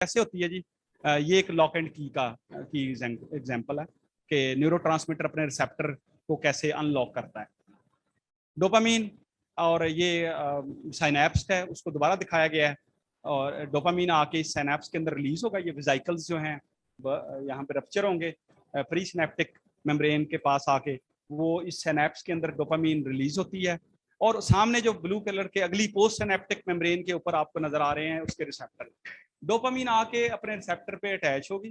कैसे होती है जी? ये एक लॉक एंड की एग्जांपल है कि न्यूरोट्रांसमीटर अपने रिसेप्टर को कैसे अनलॉक करता है। डोपामीन और ये साइनैप्स है उसको दोबारा दिखाया गया है, और डोपामीन आके इस साइनैप्स के अंदर रिलीज होगा। ये वेसिकल्स जो हैं यहाँ पे रप्चर होंगे प्री सिनेप्टिक मेम्ब्रेन के पास आके, वो इस सिनेप्स के अंदर डोपामीन रिलीज होती है। और सामने जो ब्लू कलर के अगली पोस्ट सिनेप्टिक मेम्ब्रेन के ऊपर आपको नजर आ रहे हैं उसके रिसेप्टर, डोपामीन आके अपने रिसेप्टर पे अटैच होगी,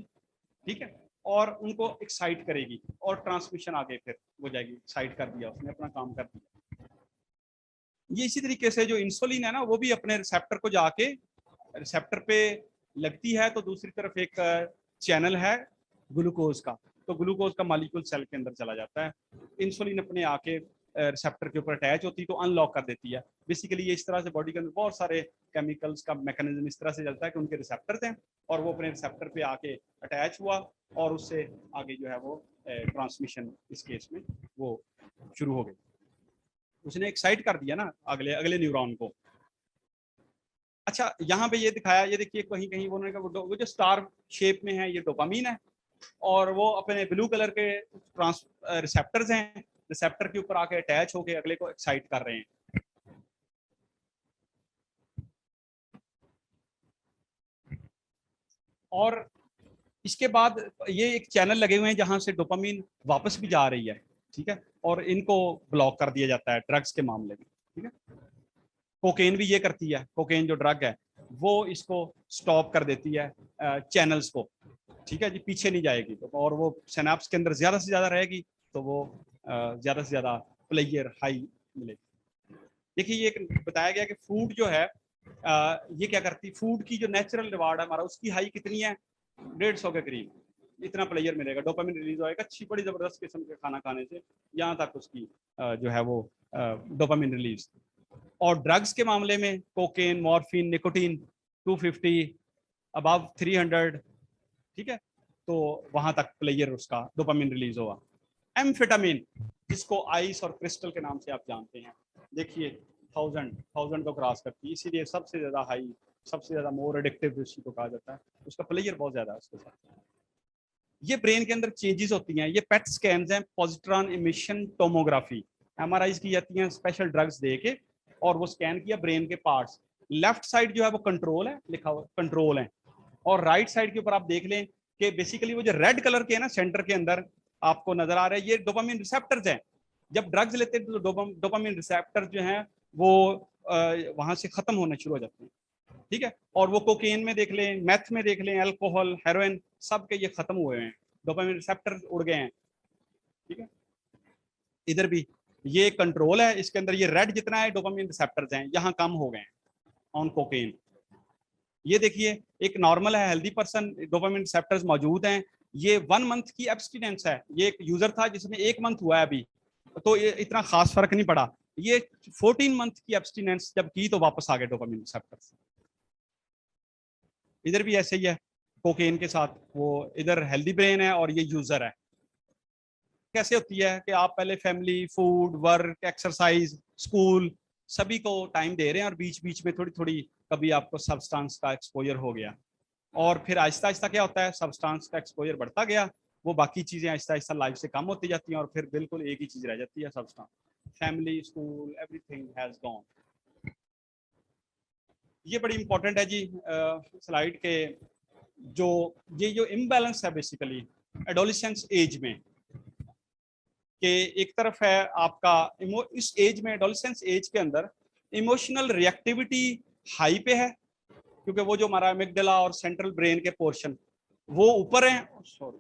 ठीक है, और उनको एक्साइट करेगी और ट्रांसमिशन आगे फिर हो जाएगी। एक्साइट कर दिया, उसने अपना काम कर दिया। ये इसी तरीके से जो इंसुलिन है ना, वो भी अपने रिसेप्टर को जाके रिसेप्टर पे लगती है, तो दूसरी तरफ एक चैनल है ग्लूकोज का, तो ग्लूकोज का मॉलिक्यूल सेल के अंदर चला जाता है। इंसुलिन अपने आके रिसेप्टर के ऊपर अटैच होती है तो अनलॉक कर देती है। बेसिकली ये इस तरह से बॉडी के अंदर बहुत सारे केमिकल्स का मैकेनिज्म इस तरह से चलता है कि उनके रिसेप्टर थे और वो अपने रिसेप्टर पे आके अटैच हुआ और उससे आगे जो है वो ट्रांसमिशन इस केस में वो शुरू हो गई। उसने एक्साइट कर दिया ना अगले अगले न्यूरॉन को। अच्छा, यहाँ पे ये दिखाया, ये देखिए कहीं कहीं उन्होंने कहा वो जो स्टार शेप में है ये डोपामीन है, और वो अपने ब्लू कलर के रिसेप्टर्स हैं, रिसेप्टर के ऊपर आके अटैच होके अगले को एक्साइट कर रहे हैं। और इसके बाद ये एक चैनल लगे हुए हैं जहां से डोपामीन वापस भी जा रही है, ठीक है, और इनको ब्लॉक कर दिया जाता है ड्रग्स के मामले में, ठीक है। कोकेन भी ये करती है, कोकेन जो ड्रग है वो इसको स्टॉप कर देती है चैनल्स को, ठीक है जी, पीछे नहीं जाएगी तो, और वो सिनेप्स के अंदर ज्यादा से ज्यादा रहेगी तो वो ज्यादा से ज्यादा प्लेयर हाई मिलेगी। देखिए ये एक बताया गया कि फूड जो है ये क्या करती, फूड की जो नेचुरल रिवार्ड है हमारा, उसकी हाई कितनी है, 150 के करीब, इतना प्लेयर मिलेगा, डोपामिन रिलीज होएगा अच्छी बड़ी जबरदस्त किस्म के खाना खाने से, यहाँ तक उसकी जो है वो डोपामिन रिलीज। और ड्रग्स के मामले में कोकेन, मॉर्फिन, निकोटीन 250 अबव 300, ठीक है, तो वहां तक प्लेयर उसका डोपामिन रिलीज होगा। एम्फेटामिन जिसको आइस और क्रिस्टल के नाम से आप जानते हैं, देखिए 1000 को क्रॉस करती है, इसीलिए सबसे ज्यादा हाई, सबसे ज्यादा मोर एडिक्टिव इसी को कहा जाता है, उसका प्लेयर बहुत ज्यादा है उसके साथ। ये ब्रेन के अंदर चेंजेस होती हैं, ये पेट स्कैन्स हैं, पॉजिट्रॉन इमिशन टोमोग्राफी, एमआरआईज की जाती हैं स्पेशल ड्रग्स दे के, और वो स्कैन किया ब्रेन के पार्ट्स। लेफ्ट साइड जो है वो कंट्रोल है, लिखा हुआ कंट्रोल है, और राइट साइड के ऊपर आप देख लें कि बेसिकली वो जो रेड कलर के है ना सेंटर के अंदर आपको नजर आ रहा है, ये डोपामिन रिसेप्टर्स हैं। जब ड्रग्स लेते हैं तो डोपामिन रिसेप्टर जो हैं वो वहां से खत्म होने शुरू हो जाते हैं, ठीक है। और वो कोकेन में देख लें, मैथ में देख लें, अल्कोहल, हेरोइन, सब के ये खत्म हुए हैं, डोपामिन रिसेप्टर उड़ गए हैं, ठीक है। इधर भी ये कंट्रोल है, इसके अंदर ये रेड जितना है डोपामिन रिसेप्टर्स हैं, यहाँ कम हो गए हैं ऑन कोकेन। ये देखिए एक नॉर्मल है, हेल्दी पर्सन, डोपामिन रिसेप्टर्स मौजूद हैं। ये 1 मंथ की एब्सटिनेंस है, ये एक यूजर था जिसमें 1 मंथ हुआ है अभी, तो ये इतना खास फर्क नहीं पड़ा। ये 14 मंथ की एब्सटिनेंस जब की तो वापस आ गए डोपामिन रिसेप्टर्स। इधर भी ऐसे ही है कोकेन के साथ, वो इधर हेल्दी ब्रेन है और ये यूजर है। कैसे होती है कि आप पहले family, food, work, exercise, school सभी को टाइम दे रहे हैं और बीच बीच में थोड़ी थोड़ी कभी आपको सब्सटेंस का एक्सपोजर हो गया, और फिर आहिस्ता आहिस्ता क्या होता है, सब्सटेंस का एक्सपोजर बढ़ता गया, वो बाकी चीजें आहिस्ता आहिस्ता लाइफ से कम होती जाती हैं और फिर बिल्कुल एक ही चीज रह जाती है, substance. Family, school, everything has gone. ये बड़ी इंपॉर्टेंट है जी स्लाइड के, जो ये जो इम्बैलेंस है बेसिकली एडोलिसेंस एज में, कि एक तरफ है आपका इस एज में, एडोलेसेंस एज के अंदर इमोशनल रिएक्टिविटी हाई पे है, क्योंकि वो जो हमारा एमिगडाला और सेंट्रल ब्रेन के पोर्शन वो ऊपर है, सॉरी।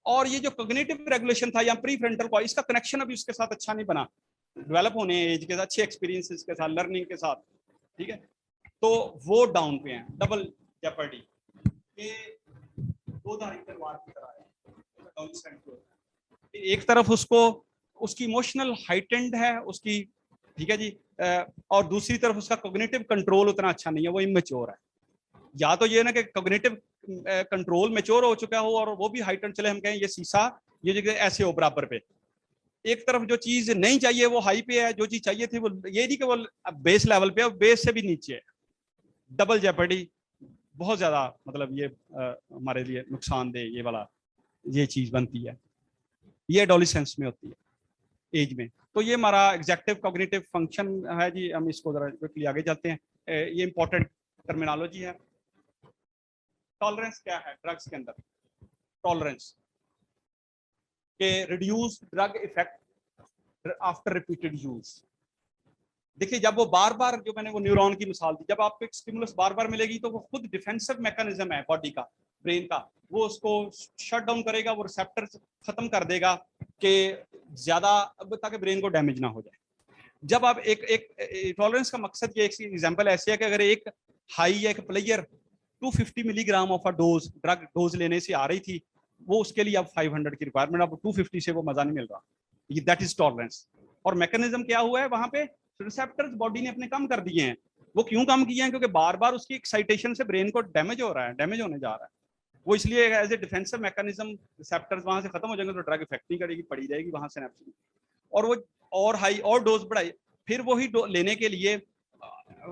और ये जो कॉग्निटिव रेगुलेशन था या प्री फ्रंटल को, इसका कनेक्शन अभी उसके साथ अच्छा नहीं बना, डेवलप होने एज के साथ, अच्छे एक्सपीरियंसेस के साथ, लर्निंग के साथ, ठीक है, तो वो डाउन पे है, डबल जेपर्डी के दो धारी तलवार की तरह है। एक तरफ उसको उसकी इमोशनल हाइटेंड है उसकी, ठीक है जी, और दूसरी तरफ उसका कॉग्निटिव कंट्रोल उतना अच्छा नहीं है, वो इमेच्योर है। या तो ये ना कि कॉग्निटिव कंट्रोल मैच्योर हो चुका हो और वो भी हाइटेंड, चले हम कहें ये शीशा ये जगह ऐसे हो बराबर पे, एक तरफ जो चीज नहीं चाहिए वो हाई पे है, जो चीज चाहिए थी वो ये नहीं कि वो बेस लेवल पे है, बेस से भी नीचे है, डबल जेपर्डी, बहुत ज़्यादा मतलब ये हमारे लिए नुकसानदेह ये वाला ये चीज़ बनती है। ये एडोलेसेंस में होती है, एज में। तो ये हमारा एग्जेक्टिव कॉग्निटिव फंक्शन है जी। हम इसको जरा क्विकली आगे चलते हैं। ये इंपॉर्टेंट टर्मिनोलॉजी है। टॉलरेंस क्या है ड्रग्स के अंदर? टॉलरेंस के reduce drug effect after repeated use. देखिए जब वो बार बार, जो मैंने वो न्यूरॉन की मिसाल दी, जब आपको एक स्टिमुलस बार बार मिलेगी तो वो खुद डिफेंसिव मैकेनिज्म है बॉडी का, ब्रेन का, वो उसको शट डाउन करेगा, वो रिसेप्टर खत्म कर देगा कि ज्यादा, ताकि ब्रेन को डैमेज ना हो जाए। जब आप एक टॉलरेंस का मकसद ये, एक एग्जांपल ऐसे है कि अगर एक हाई या एक player 250 milligram of a dose drug dose लेने से आ रही थी, वो उसके लिए अब 500 की रिक्वायरमेंट, अब 250 से वो मजा नहीं मिल रहा, ये दैट इज टॉलरेंस। और मैकेनिज्म क्या हुआ है वहां पे? रिसेप्टर्स बॉडी ने अपने कम कर दिए हैं। वो क्यों कम किए हैं? क्योंकि बार बार उसकी एक्साइटेशन से ब्रेन को डैमेज हो रहा है, डैमेज होने जा रहा है। वो इसलिए as a defensive mechanism receptors वहां से खत्म हो जाएंगे तो ड्रग इफेक्ट नहीं करेगी, पड़ी रहेगी वहां से सिनेप्स। और वो और हाई और डोज बढ़ाई, फिर वही लेने के लिए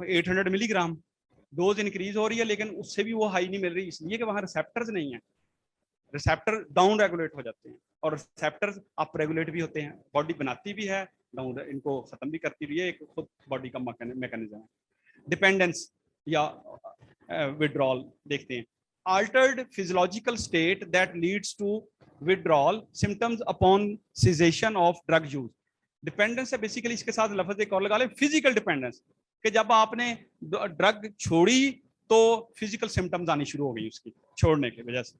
800 मिलीग्राम डोज इंक्रीज हो रही है, लेकिन उससे भी वो हाई नहीं मिल रही, इसलिए कि वहां रिसेप्टर्स नहीं है। रिसेप्टर डाउन रेगुलेट हो जाते हैं और रिसेप्टर्स अप रेगुलेट भी होते हैं, बॉडी बनाती भी है, डाउन इनको खत्म भी करती भी है, एक खुद बॉडी का मैकेनिज्म है। डिपेंडेंस या विड्रॉल देखते हैं। altered physiological state that leads to withdrawal symptoms upon cessation of drug use। Dependence है बेसिकली, इसके साथ लफ्ज एक और लगा ले, फिजिकल डिपेंडेंस, कि जब आपने ड्रग छोड़ी तो फिजिकल सिम्टम्स आनी शुरू हो गई उसकी छोड़ने की वजह से।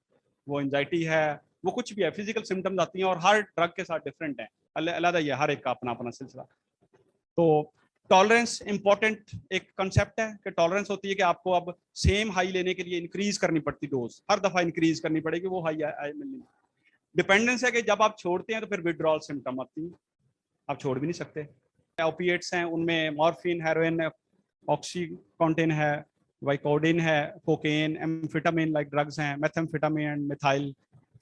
वो एंजाइटी है, वो कुछ भी है, फिजिकल सिम्टम्स आती हैं, और हर ड्रग के साथ डिफरेंट है, अलग ही है, हर एक का अपना अपना सिलसिला। तो टॉलरेंस इंपॉर्टेंट एक कंसेप्ट है कि टॉलरेंस होती है कि आपको अब सेम हाई लेने के लिए इंक्रीज करनी पड़ती, डोज हर दफा इंक्रीज करनी पड़ेगी, वो हाई मिलनी। डिपेंडेंस है कि जब आप छोड़ते हैं तो फिर विड्रॉल सिम्टम आती है, आप छोड़ भी नहीं सकते। ओपिएट्स हैं, उनमें मॉर्फिन, हेरोइन, ऑक्सीकॉन्टिन है, वाइकोडिन है, कोकेन, एम्फेटामिन लाइक ड्रग्स हैं, मेथाम्फेटामिन, मिथाइल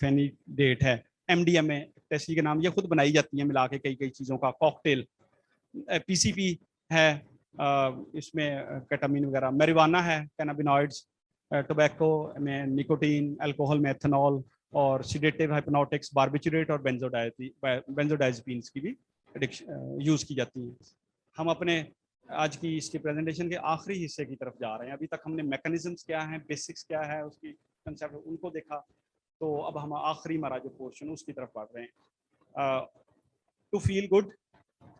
फेनिडेट है, एमडीएमए टेस्टी के नाम, ये खुद बनाई जाती है मिला के कई कई चीज़ों का कॉकटेल। पीसीपी है, इसमें केटामिन वगैरह, मैरिवाना है, कैनाबिनॉइड्स, टोबैको में निकोटीन, अल्कोहल में एथेनॉल, और सिडेटिव, हाइप्नोटिक्स, बारबिचुरेट और बेंजोडाइज़ेपिन्स की भी यूज़ की जाती है। हम अपने आज की इसकी प्रेजेंटेशन के आखिरी हिस्से की तरफ जा रहे हैं। अभी तक हमने मैकेनिज्म्स क्या हैं, बेसिक्स क्या है, उसकी कंसेप्ट उनको देखा, तो अब हम आखिरी हमारा जो पोर्शन उसकी तरफ बढ़ रहे हैं। टू फील गुड,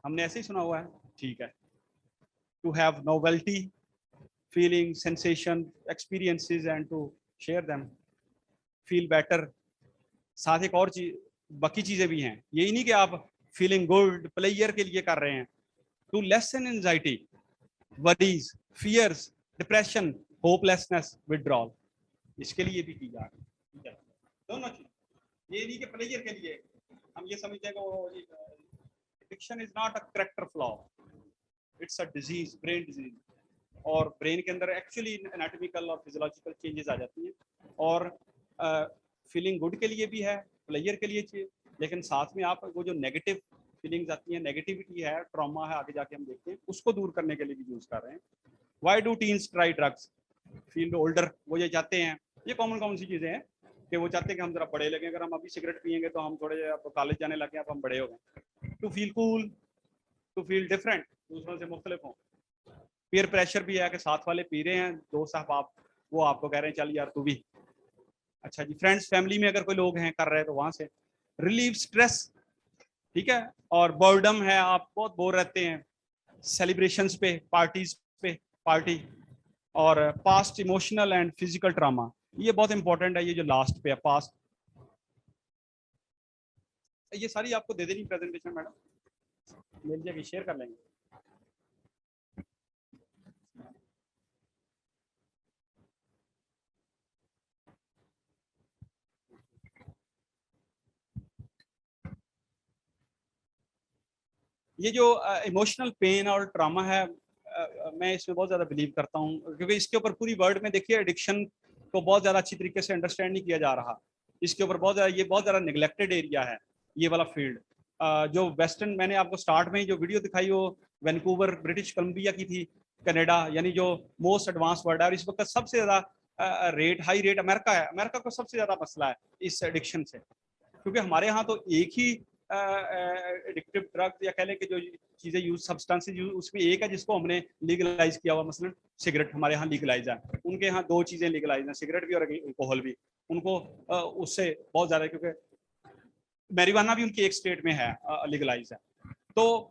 हमने ऐसे ही सुना हुआ है, ठीक है। To have novelty, feeling, sensation, experiences and to share them, feel better. साथ एक और चीज, बाकी चीजें भी हैं, यही नहीं कि आप फीलिंग गुड प्लेयर के लिए कर रहे हैं। To lessen anxiety, worries, fears, depression, hopelessness, withdrawal, इसके लिए भी की जा रही है। दोनों चीज, ये नहीं कि प्लेयर के लिए हम ये समझते हैं कि addiction is not a character flaw, it's a disease, brain disease. और ब्रेन के अंदर एक्चुअली एनाटॉमिकल और फिजियोलॉजिकल चेंजेस आ जाती हैं, और फीलिंग गुड के लिए भी है, प्लेयर के लिए चाहिए, लेकिन साथ में आप वो जो नेगेटिव फीलिंग्स आती हैं, नेगेटिविटी है, ट्रॉमा है, आगे जाके हम देखते हैं, उसको दूर करने के लिए भी यूज कर रहे हैं। Why do teens try drugs? Feel older, वो ये चाहते हैं, ये कॉमन सी चीजें हैं कि वो चाहते हैं कि हम जरा बड़े लगे, अगर हम अभी सिगरेट पियेंगे तो हम थोड़े अब कॉलेज जाने लगे, अब हम बड़े हो गए। To feel cool, to feel different, दूसरों से मुख्तलिफ हों। पीयर प्रेशर भी है कि साथ वाले पी रहे हैं, दोस्त आप वो आपको कह रहे हैं चल यार तू भी, अच्छा जी। फ्रेंड्स, फैमिली में अगर कोई लोग हैं कर रहे हैं तो वहां से रिलीव स्ट्रेस, ठीक है। और बर्डम है, आप बहुत बोर रहते हैं, सेलिब्रेशंस पे, पार्टीज पे, पार्टी। और past emotional and physical trauma, ये बहुत इंपॉर्टेंट है, ये जो लास्ट पे है, पास्ट। ये सारी आपको दे देनी प्रेजेंटेशन मैडम, मिल जाएगी, शेयर कर लेंगे। ये जो इमोशनल पेन और ट्रामा है, मैं इसमें बहुत ज़्यादा बिलीव करता हूँ, क्योंकि इसके ऊपर पूरी वर्ल्ड में देखिए एडिक्शन को बहुत ज़्यादा अच्छी तरीके से अंडरस्टैंड नहीं किया जा रहा। इसके ऊपर बहुत ज़्यादा, ये बहुत ज़्यादा निगलेक्टेड एरिया है ये वाला फील्ड। जो वेस्टर्न, मैंने आपको स्टार्ट में ही जो वीडियो दिखाई वो वैंकूवर ब्रिटिश कोलंबिया की थी, कनाडा, यानी जो मोस्ट एडवांस वर्ल्ड है, और इस वक्त सबसे ज़्यादा रेट, हाई रेट अमेरिका है। अमेरिका को सबसे ज्यादा मसला है इस एडिक्शन से, क्योंकि हमारे यहाँ तो एक ही एडिक्टिव ड्रग या कह लें कि जो चीजें यूज, सब्सटेंसेस यूज, उसमें एक है जिसको हमने लीगलाइज किया हुआ, मसलन सिगरेट हमारे यहाँ लीगलाइज है, उनके यहाँ दो चीजें लीगलाइज हैं, सिगरेट भी और अल्कोहल भी। उनको उससे बहुत ज्यादा, क्योंकि मैरिवाना भी उनकी एक स्टेट में है लीगलाइज है। तो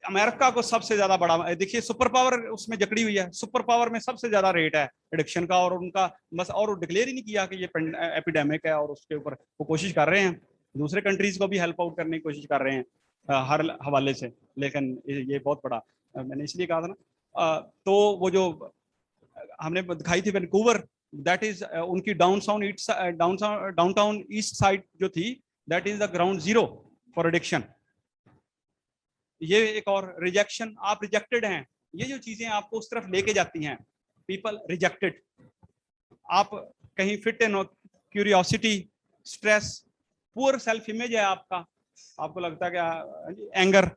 अमेरिका को सबसे ज्यादा बड़ा, देखिए सुपर पावर उसमें जकड़ी हुई है, सुपर पावर में सबसे ज्यादा रेट है एडिक्शन का, और उनका बस, और डिक्लेयर ही नहीं किया कि ये एपिडेमिक है, और उसके ऊपर वो कोशिश कर रहे हैं, दूसरे कंट्रीज को भी हेल्प आउट करने की कोशिश कर रहे हैं हर हवाले से, लेकिन ये बहुत बड़ा, मैंने इसलिए कहा था ना। तो वो जो हमने दिखाई थी वैंकूवर, दैट इज उनकी डाउनटाउन ईस्ट साइड जो थी, that is the ground zero for addiction. ये एक और रिजेक्शन, आप रिजेक्टेड हैं, ये जो चीजें आपको उस तरफ लेके जाती हैं, पीपल रिजेक्टेड, आप कहीं fit in, curiosity, stress, poor self image है आपका, आपको लगता है कि एंगर,